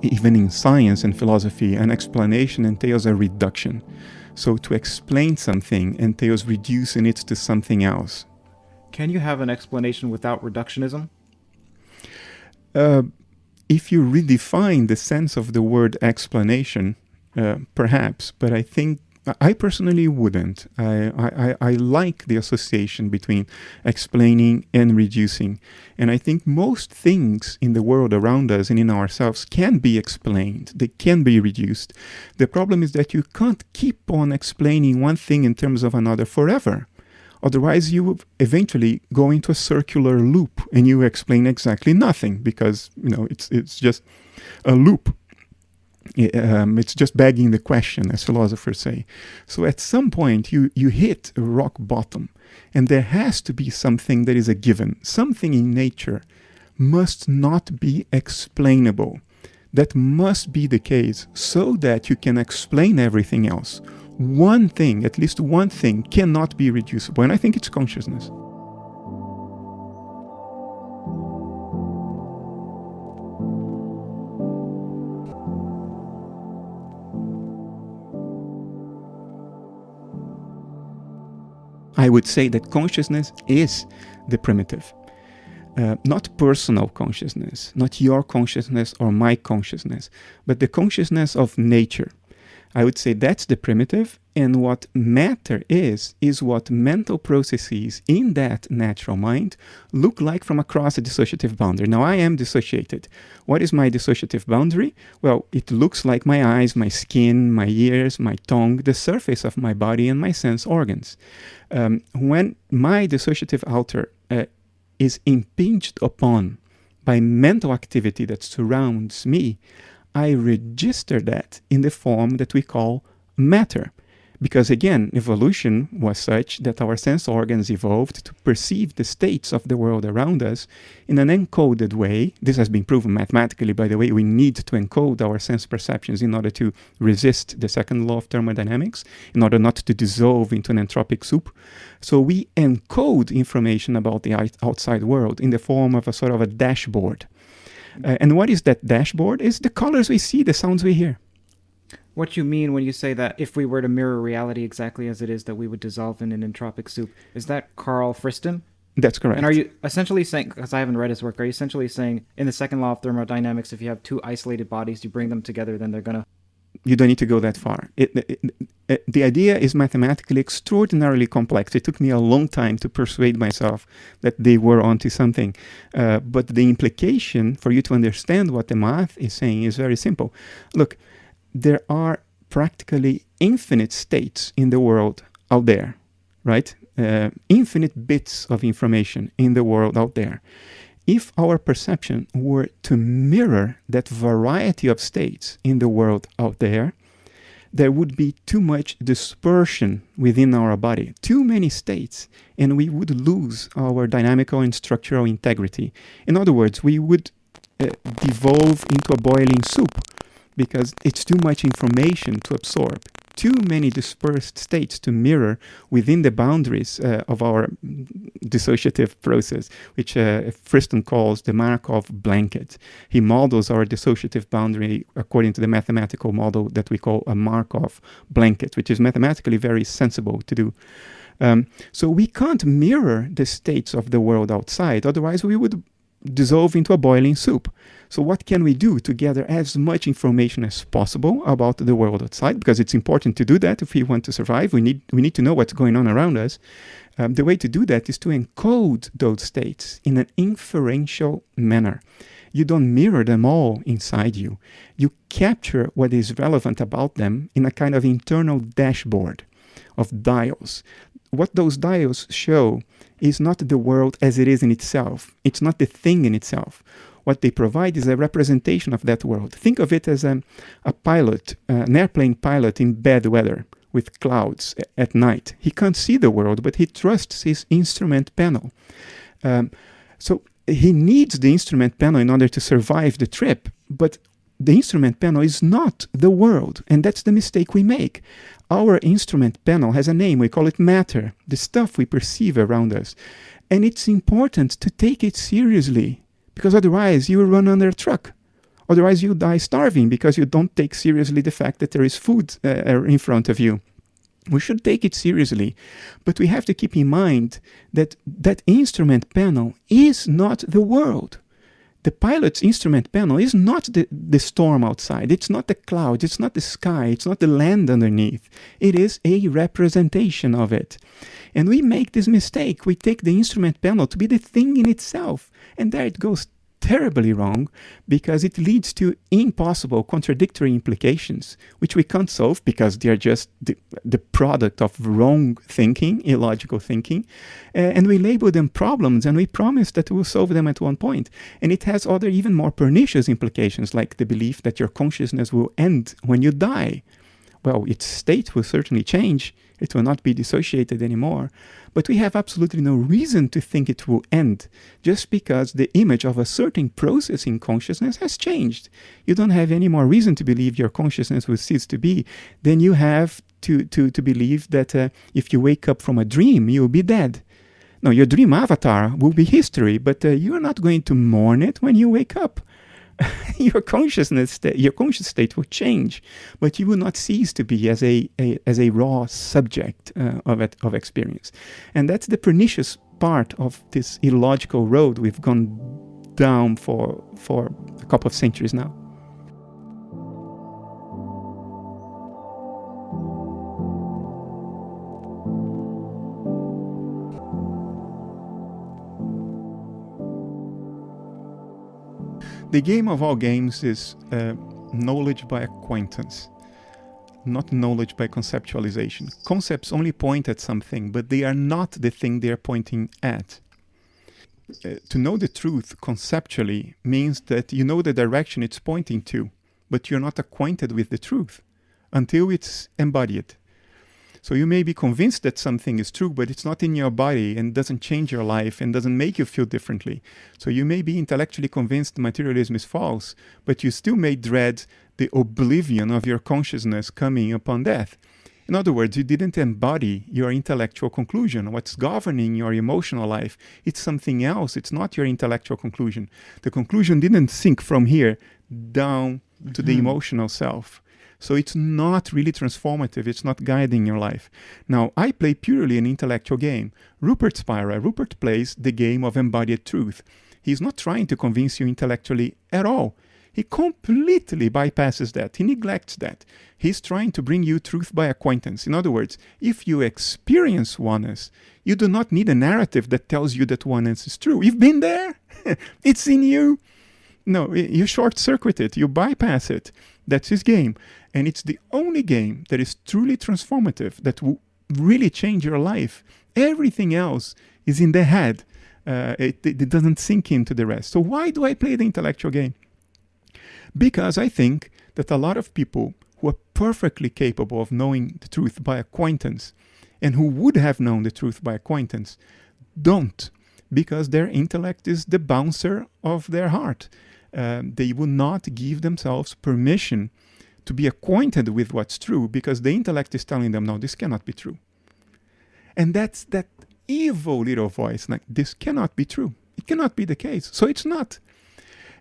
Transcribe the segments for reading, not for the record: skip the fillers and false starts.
even in science and philosophy, an explanation entails a reduction. So to explain something entails reducing it to something else. Can you have an explanation without reductionism? If you redefine the sense of the word explanation, perhaps, but I personally wouldn't. I like the association between explaining and reducing. And I think most things in the world around us and in ourselves can be explained. They can be reduced. The problem is that you can't keep on explaining one thing in terms of another forever. Otherwise, you will eventually go into a circular loop and you explain exactly nothing because, it's just a loop. It's just begging the question, as philosophers say. So at some point, you hit rock bottom, and there has to be something that is a given. Something in nature must not be explainable. That must be the case so that you can explain everything else. One thing, at least one thing, cannot be reducible, and I think it's consciousness. I would say that consciousness is the primitive. Not personal consciousness, not your consciousness or my consciousness, but the consciousness of nature. I would say that's the primitive, and what matter is what mental processes in that natural mind look like from across a dissociative boundary. Now, I am dissociated. What is my dissociative boundary? Well, it looks like my eyes, my skin, my ears, my tongue, the surface of my body, and my sense organs. When my dissociative outer is impinged upon by mental activity that surrounds me, I register that in the form that we call matter. Because again, evolution was such that our sense organs evolved to perceive the states of the world around us in an encoded way. This has been proven mathematically, by the way. We need to encode our sense perceptions in order to resist the second law of thermodynamics, in order not to dissolve into an entropic soup. So we encode information about the outside world in the form of a sort of a dashboard. And what is that dashboard? It's the colors we see, the sounds we hear. What you mean when you say that if we were to mirror reality exactly as it is, that we would dissolve in an entropic soup, is that Carl Friston? That's correct. And are you essentially saying, because I haven't read his work, are you essentially saying in the second law of thermodynamics, if you have two isolated bodies, you bring them together, then they're going to... You don't need to go that far. The idea is mathematically extraordinarily complex. It took me a long time to persuade myself that they were onto something. But the implication for you to understand what the math is saying is very simple. Look, there are practically infinite states in the world out there, right? Infinite bits of information in the world out there. If our perception were to mirror that variety of states in the world out there, there would be too much dispersion within our body, too many states, and we would lose our dynamical and structural integrity. In other words, we would devolve into a boiling soup because it's too much information to absorb. Too many dispersed states to mirror within the boundaries of our dissociative process, which Friston calls the Markov blanket. He models our dissociative boundary according to the mathematical model that we call a Markov blanket, which is mathematically very sensible to do. So we can't mirror the states of the world outside, otherwise we would dissolve into a boiling soup. So what can we do to gather as much information as possible about the world outside? Because it's important to do that if we want to survive. We need to know what's going on around us. The way to do that is to encode those states in an inferential manner. You don't mirror them all inside you. You capture what is relevant about them in a kind of internal dashboard of dials. What those dials show is not the world as it is in itself. It's not the thing in itself. What they provide is a representation of that world. Think of it as a pilot, an airplane pilot in bad weather with clouds at night. He can't see the world, but he trusts his instrument panel. So he needs the instrument panel in order to survive the trip, but the instrument panel is not the world, and that's the mistake we make. Our instrument panel has a name. We call it matter, the stuff we perceive around us. And it's important to take it seriously, because otherwise you will run under a truck. Otherwise, you die starving because you don't take seriously the fact that there is food in front of you. We should take it seriously, but we have to keep in mind that that instrument panel is not the world. The pilot's instrument panel is not the storm outside. It's not the clouds. It's not the sky. It's not the land underneath. It is a representation of it. And we make this mistake. We take the instrument panel to be the thing in itself. And there it goes terribly wrong, because it leads to impossible contradictory implications, which we can't solve because they are just the product of wrong thinking, illogical thinking, and we label them problems, and we promise that we'll solve them at one point. And it has other even more pernicious implications, like the belief that your consciousness will end when you die. Well, its state will certainly change. It will not be dissociated anymore. But we have absolutely no reason to think it will end just because the image of a certain process in consciousness has changed. You don't have any more reason to believe your consciousness will cease to be than you have to believe that if you wake up from a dream, you'll be dead. No, your dream avatar will be history, but you are not going to mourn it when you wake up. Your conscious state will change, but you will not cease to be as a raw subject of experience. And that's the pernicious part of this illogical road we've gone down for a couple of centuries now. The game of all games is knowledge by acquaintance, not knowledge by conceptualization. Concepts only point at something, but they are not the thing they are pointing at. To know the truth conceptually means that you know the direction it's pointing to, but you're not acquainted with the truth until it's embodied. So you may be convinced that something is true, but it's not in your body and doesn't change your life and doesn't make you feel differently. So you may be intellectually convinced materialism is false, but you still may dread the oblivion of your consciousness coming upon death. In other words, you didn't embody your intellectual conclusion. What's governing your emotional life, it's something else. It's not your intellectual conclusion. The conclusion didn't sink from here down to the emotional self. So it's not really transformative. It's not guiding your life. Now, I play purely an intellectual game. Rupert plays the game of embodied truth. He's not trying to convince you intellectually at all. He completely bypasses that. He neglects that. He's trying to bring you truth by acquaintance. In other words, if you experience oneness, you do not need a narrative that tells you that oneness is true. You've been there. It's in you. No, you short-circuit it. You bypass it. That's his game. And it's the only game that is truly transformative, that will really change your life. Everything else is in the head. It doesn't sink into the rest. So why do I play the intellectual game? Because I think that a lot of people who are perfectly capable of knowing the truth by acquaintance, and who would have known the truth by acquaintance, don't, because their intellect is the bouncer of their heart. They will not give themselves permission to be acquainted with what's true, because the intellect is telling them, no, this cannot be true. And that's that evil little voice, like, this cannot be true. It cannot be the case. So it's not.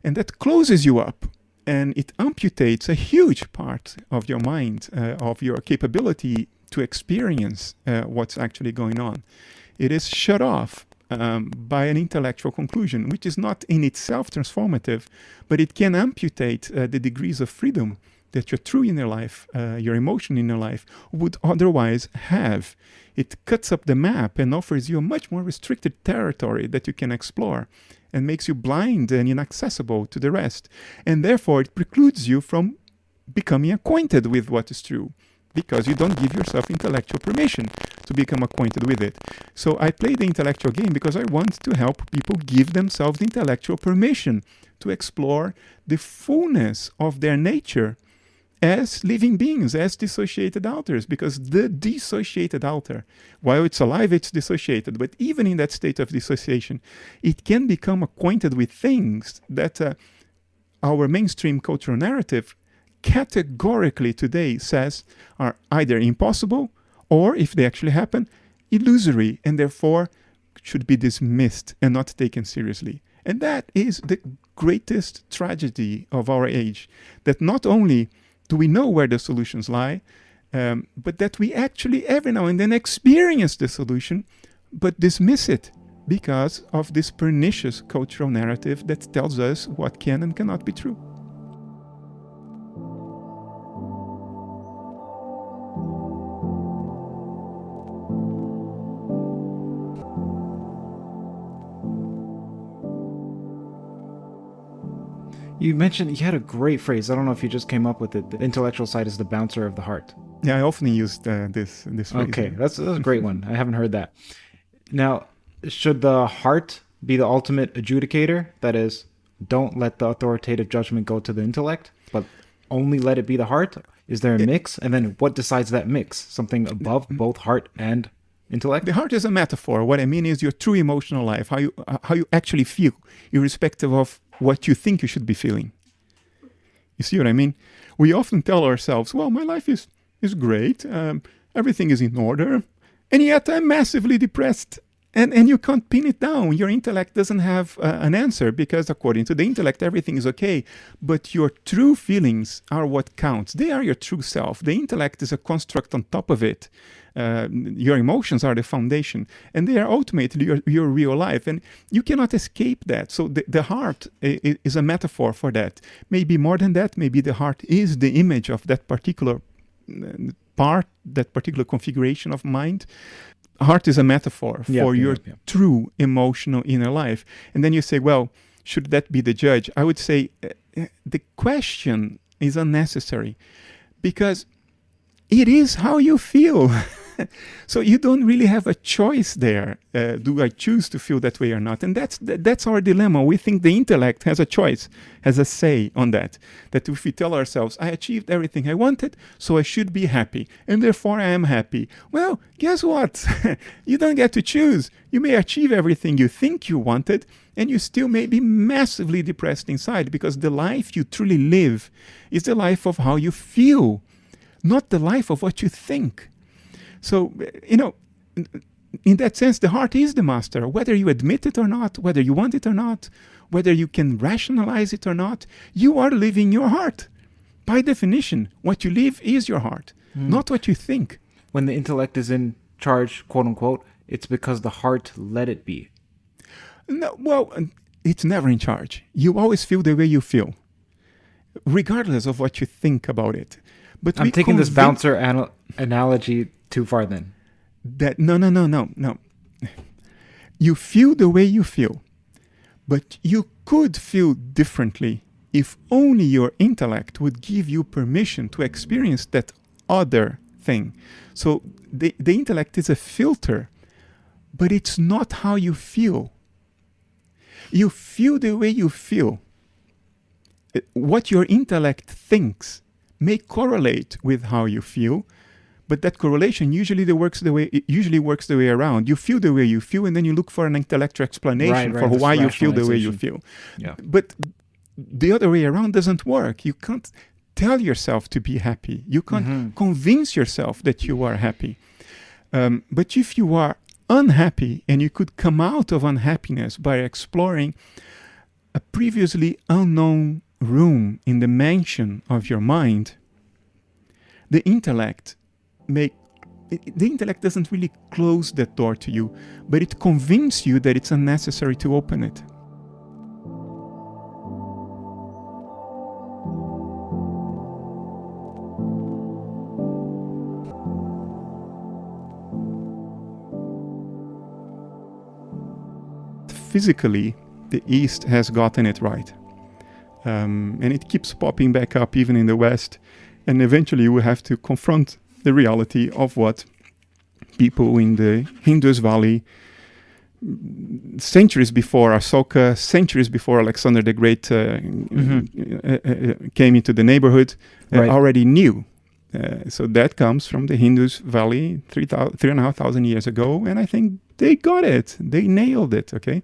And that closes you up, and it amputates a huge part of your mind, of your capability to experience what's actually going on. It is shut off by an intellectual conclusion, which is not in itself transformative, but it can amputate the degrees of freedom that your true inner life, your emotion inner life, would otherwise have. It cuts up the map and offers you a much more restricted territory that you can explore, and makes you blind and inaccessible to the rest. And therefore, it precludes you from becoming acquainted with what is true, because you don't give yourself intellectual permission to become acquainted with it. So I play the intellectual game because I want to help people give themselves intellectual permission to explore the fullness of their nature as living beings, as dissociated alters, because the dissociated alter, while it's alive, it's dissociated. But even in that state of dissociation, it can become acquainted with things that our mainstream cultural narrative categorically today says are either impossible, or if they actually happen, illusory, and therefore should be dismissed and not taken seriously. And that is the greatest tragedy of our age, that not only do we know where the solutions lie, but that we actually every now and then experience the solution, but dismiss it because of this pernicious cultural narrative that tells us what can and cannot be true. You mentioned you had a great phrase. I don't know if you just came up with it. The intellectual side is the bouncer of the heart. Yeah, I often use this phrase. Okay, that's a great one. I haven't heard that. Now, should the heart be the ultimate adjudicator? That is, don't let the authoritative judgment go to the intellect, but only let it be the heart? Is there a mix? And then what decides that mix? Something above both heart and intellect? The heart is a metaphor. What I mean is your true emotional life, how you actually feel, irrespective of what you think you should be feeling. You see what I mean? We often tell ourselves, well, my life is great, everything is in order, and yet I'm massively depressed. And you can't pin it down. Your intellect doesn't have an answer, because according to the intellect, everything is okay. But your true feelings are what counts. They are your true self. The intellect is a construct on top of it. Your emotions are the foundation. And they are ultimately your real life. And you cannot escape that. So the heart is a metaphor for that. Maybe more than that, maybe the heart is the image of that particular part, that particular configuration of mind. Heart is a metaphor for your true emotional inner life. And then you say, well, should that be the judge? I would say the question is unnecessary, because it is how you feel. So you don't really have a choice there. Do I choose to feel that way or not? And that's our dilemma. We think the intellect has a choice, has a say on that. That if we tell ourselves, I achieved everything I wanted, so I should be happy, and therefore I am happy. Well, guess what? You don't get to choose. You may achieve everything you think you wanted, and you still may be massively depressed inside, because the life you truly live is the life of how you feel, not the life of what you think. So, in that sense, the heart is the master, whether you admit it or not, whether you want it or not, whether you can rationalize it or not. You are living your heart. By definition, what you live is your heart, not what you think. When the intellect is in charge, quote unquote, it's because the heart let it be. No, well, it's never in charge. You always feel the way you feel, regardless of what you think about it. But I'm taking this bouncer analogy too far then. No. You feel the way you feel, but you could feel differently if only your intellect would give you permission to experience that other thing. So the intellect is a filter, but it's not how you feel. You feel the way you feel. What your intellect thinks may correlate with how you feel, but that correlation usually works the way around. You feel the way you feel, and then you look for an intellectual explanation for why you feel the way you feel. Yeah. But the other way around doesn't work. You can't tell yourself to be happy. You can't convince yourself that you are happy. But if you are unhappy, and you could come out of unhappiness by exploring a previously unknown room in the mansion of your mind, the intellect doesn't really close that door to you, but it convinces you that it's unnecessary to open it. Physically, the East has gotten it right. And it keeps popping back up even in the West. And eventually we have to confront the reality of what people in the Indus Valley, centuries before Asoka, centuries before Alexander the Great came into the neighborhood, already knew. So that comes from the Indus Valley 3,500 years ago. And I think they got it. They nailed it, okay?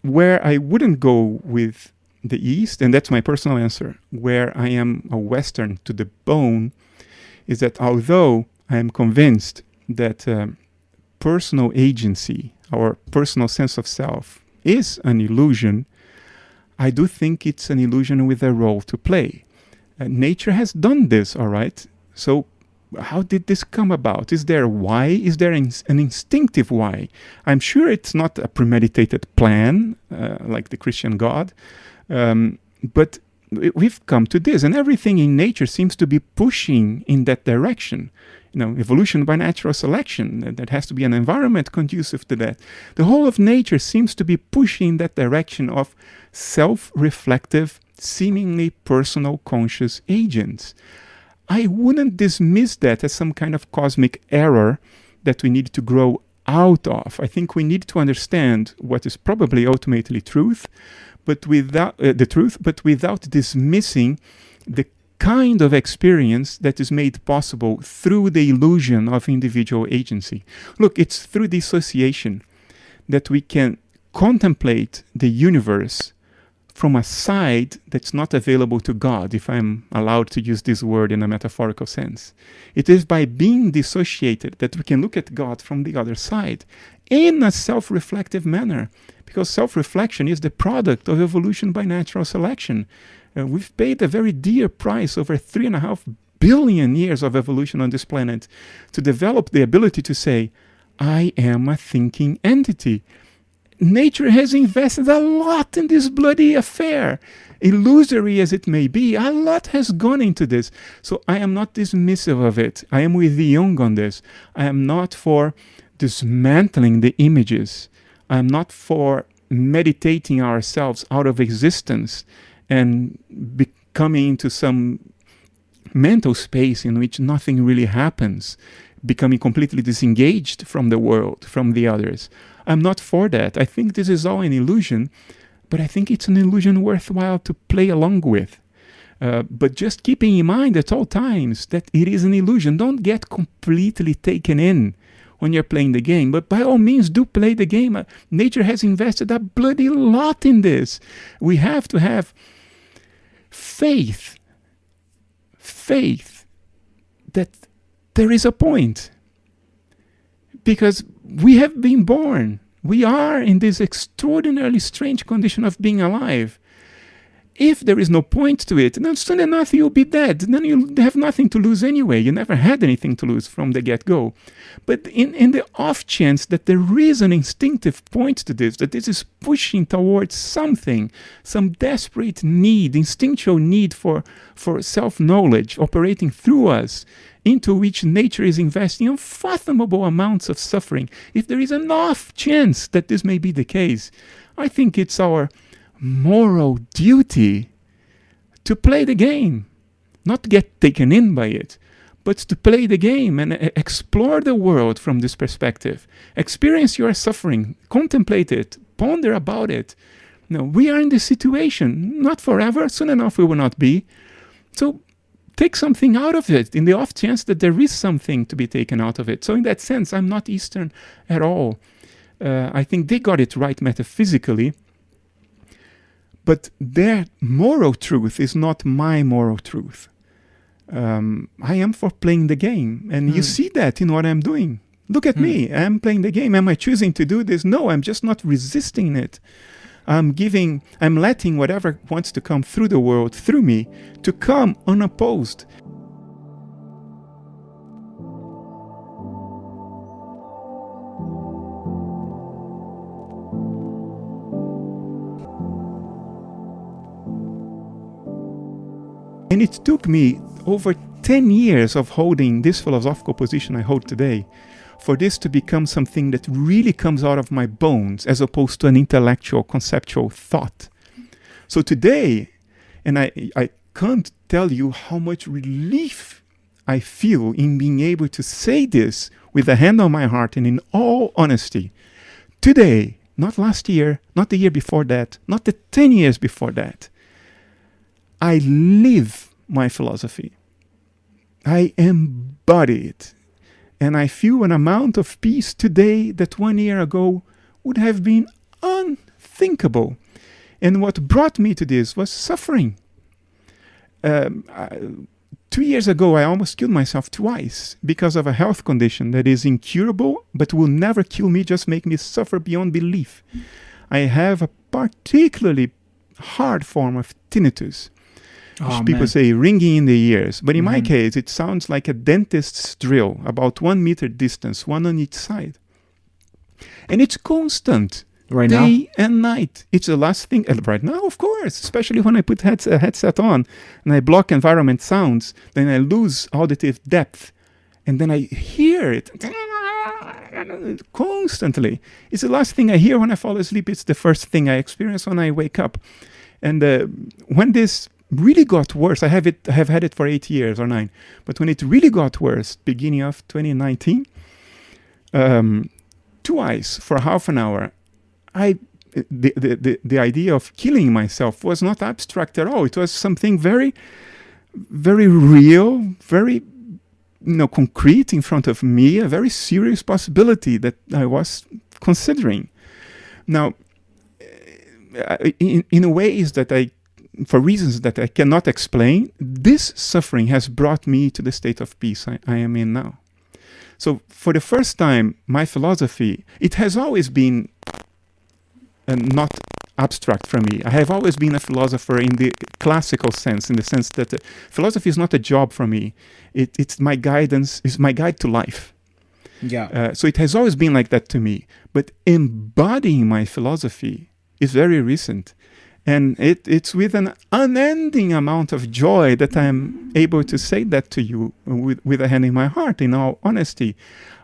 Where I wouldn't go with the East, and that's my personal answer, where I am a Western to the bone, is that although I am convinced that personal agency, our personal sense of self, is an illusion, I do think it's an illusion with a role to play. Nature has done this, all right? So how did this come about? Is there a why? Is there an instinctive why? I'm sure it's not a premeditated plan, like the Christian God, but we've come to this, and everything in nature seems to be pushing in that direction. Evolution by natural selection, that has to be an environment conducive to that. The whole of nature seems to be pushing in that direction of self-reflective, seemingly personal conscious agents. I wouldn't dismiss that as some kind of cosmic error that we need to grow out of. I think we need to understand what is probably ultimately truth, but without dismissing the kind of experience that is made possible through the illusion of individual agency. Look, it's through dissociation that we can contemplate the universe from a side that's not available to God, if I'm allowed to use this word in a metaphorical sense. It is by being dissociated that we can look at God from the other side in a self-reflective manner, because self-reflection is the product of evolution by natural selection. We've paid a very dear price over 3.5 billion years of evolution on this planet to develop the ability to say, I am a thinking entity. Nature has invested a lot in this bloody affair. Illusory as it may be, a lot has gone into this. So I am not dismissive of it. I am with Jung on this. I am not for dismantling the images. I am not for meditating ourselves out of existence and becoming into some mental space in which nothing really happens, becoming completely disengaged from the world, from the others. I'm not for that. I think this is all an illusion, but I think it's an illusion worthwhile to play along with. But just keeping in mind at all times that it is an illusion. Don't get completely taken in when you're playing the game, but by all means do play the game. Nature has invested a bloody lot in this. We have to have faith that there is a point, because we have been born. We are in this extraordinarily strange condition of being alive. If there is no point to it, then soon enough you'll be dead. Then you'll have nothing to lose anyway. You never had anything to lose from the get-go. But in the off chance that there is an instinctive point to this, that this is pushing towards something, some desperate need, instinctual need for self-knowledge operating through us, into which nature is investing unfathomable amounts of suffering, if there is an off chance that this may be the case, I think it's our moral duty to play the game, not to get taken in by it, but to play the game and explore the world from this perspective. Experience your suffering, contemplate it, ponder about it. No, we are in this situation, not forever, soon enough we will not be. So take something out of it in the off chance that there is something to be taken out of it. So in that sense, I'm not Eastern at all. I think they got it right metaphysically, but their moral truth is not my moral truth. I am for playing the game, and you see that in what I'm doing. Look at me, I'm playing the game. Am I choosing to do this? No, I'm just not resisting it. I'm letting whatever wants to come through the world, through me, to come unopposed. And it took me over 10 years of holding this philosophical position I hold today for this to become something that really comes out of my bones, as opposed to an intellectual, conceptual thought. So today, and I can't tell you how much relief I feel in being able to say this with a hand on my heart and in all honesty. Today, not last year, not the year before that, not the 10 years before that, I live my philosophy. I embody it. And I feel an amount of peace today that 1 year ago would have been unthinkable. And what brought me to this was suffering. 2 years ago, I almost killed myself twice because of a health condition that is incurable, but will never kill me, just make me suffer beyond belief. I have a particularly hard form of tinnitus, which people say ringing in the ears. But in my case, it sounds like a dentist's drill, about 1 meter distance, one on each side. And it's constant. Right day and night. It's the last thing. Right now, of course, especially when I put a headset on and I block environment sounds, then I lose auditive depth. And then I hear it constantly. It's the last thing I hear when I fall asleep. It's the first thing I experience when I wake up. And when this really got worse, I have had it for 8 years or 9. But when it really got worse, beginning of 2019, twice for half an hour, the idea of killing myself was not abstract at all. It was something very, very real, very concrete in front of me, a very serious possibility that I was considering. Now, in a ways that for reasons that I cannot explain, this suffering has brought me to the state of peace I am in now. So for the first time, my philosophy, it has always been not abstract from me. I have always been a philosopher in the classical sense, in the sense that philosophy is not a job for me. It's my guidance, it's my guide to life. Yeah. So it has always been like that to me. But embodying my philosophy is very recent. And it's with an unending amount of joy that I'm able to say that to you with a hand in my heart, in all honesty.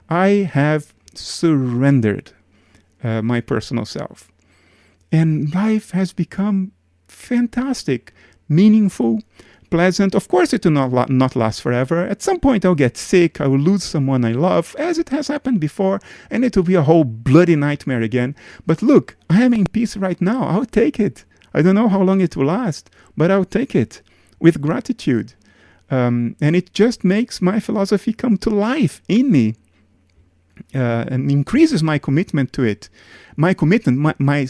I have surrendered my personal self. And life has become fantastic, meaningful, pleasant. Of course, it will not last forever. At some point, I'll get sick. I will lose someone I love, as it has happened before, and it will be a whole bloody nightmare again. But look, I am in peace right now. I'll take it. I don't know how long it will last, but I'll take it with gratitude. And it just makes my philosophy come to life in me and increases my commitment to it. My commitment, my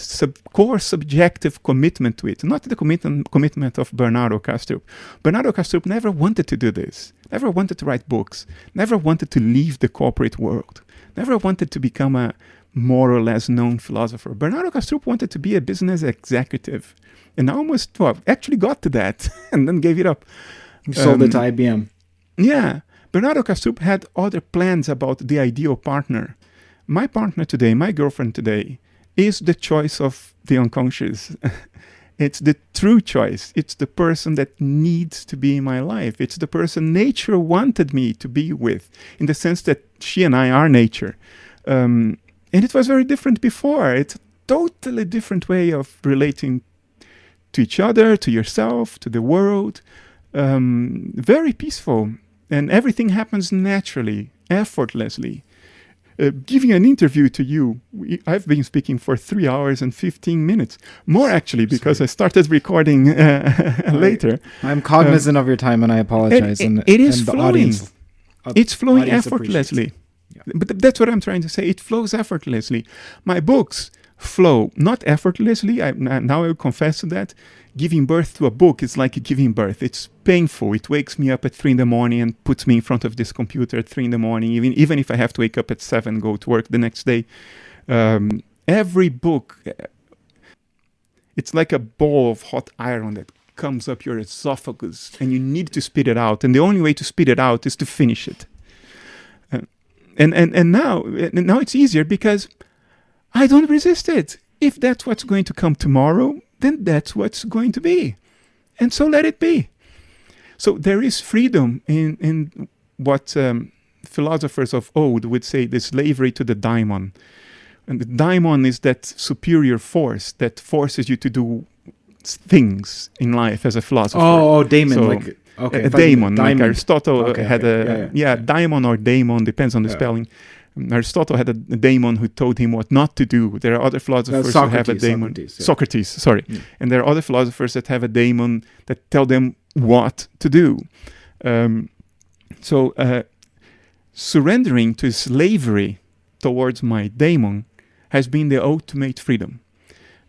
core subjective commitment to it, not the commitment of Bernado Kastrup. Bernado Kastrup never wanted to do this, never wanted to write books, never wanted to leave the corporate world, never wanted to become a more or less known philosopher. Bernado Kastrup wanted to be a business executive and actually got to that and then gave it up. You sold it to IBM. Yeah. Bernado Kastrup had other plans about the ideal partner. My partner today, my girlfriend today, is the choice of the unconscious. It's the true choice. It's the person that needs to be in my life. It's the person nature wanted me to be with, in the sense that she and I are nature. And it was very different before. It's a totally different way of relating to each other, to yourself, to the world. Very peaceful. And everything happens naturally, effortlessly. Giving an interview to you, I've been speaking for 3 hours and 15 minutes. More actually, because I started recording later. I'm cognizant of your time and I apologize. It is flowing. It's flowing effortlessly. Yeah. But that's what I'm trying to say. It flows effortlessly. My books flow not effortlessly. Now I will confess to that. Giving birth to a book is like giving birth. It's painful. It wakes me up at 3 a.m. and puts me in front of this computer at 3 a.m. Even if I have to wake up at 7, go to work the next day. Every book, it's like a ball of hot iron that comes up your esophagus and you need to spit it out. And the only way to spit it out is to finish it. And now it's easier because I don't resist it. If that's what's going to come tomorrow, then that's what's going to be. And so let it be. So there is freedom in what philosophers of old would say, the slavery to the daimon. And the daimon is that superior force that forces you to do things in life as a philosopher. Oh, daemon. So, like, okay, a daemon, like diamond. Aristotle had daimon or daemon, depends on the spelling. Aristotle had a daemon who told him what not to do. There are other philosophers who have a daemon. Socrates, sorry. Yeah. And there are other philosophers that have a daemon that tell them what to do. So surrendering to slavery towards my daemon has been the ultimate freedom.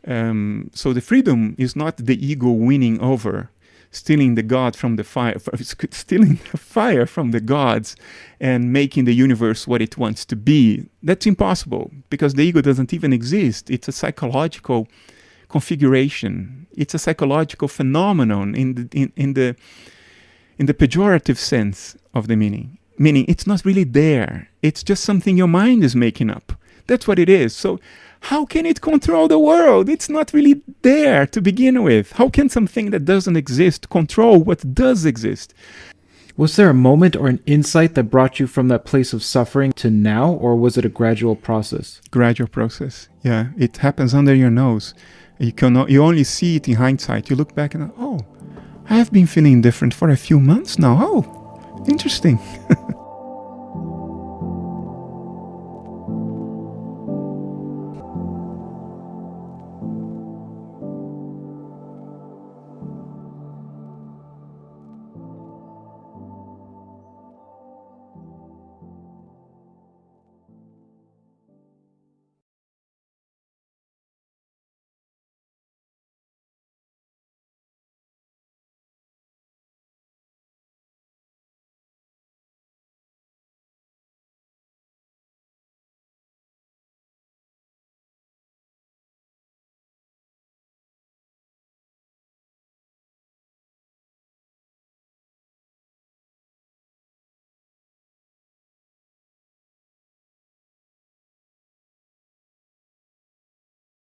So the freedom is not the ego winning over. stealing the god from the fire, stealing the fire from the gods and making the universe what it wants to be. That's impossible, because the ego doesn't even exist. It's a psychological configuration. It's a psychological phenomenon in the pejorative sense of the meaning. Meaning it's not really there. It's just something your mind is making up. That's what it is. So how can it control the world? It's not really there to begin with. How can something that doesn't exist control what does exist? Was there a moment or an insight that brought you from that place of suffering to now, or was it a gradual process? Gradual process. Yeah, it happens under your nose. You only see it in hindsight. You look back and, oh, I have been feeling different for a few months now. Oh, interesting.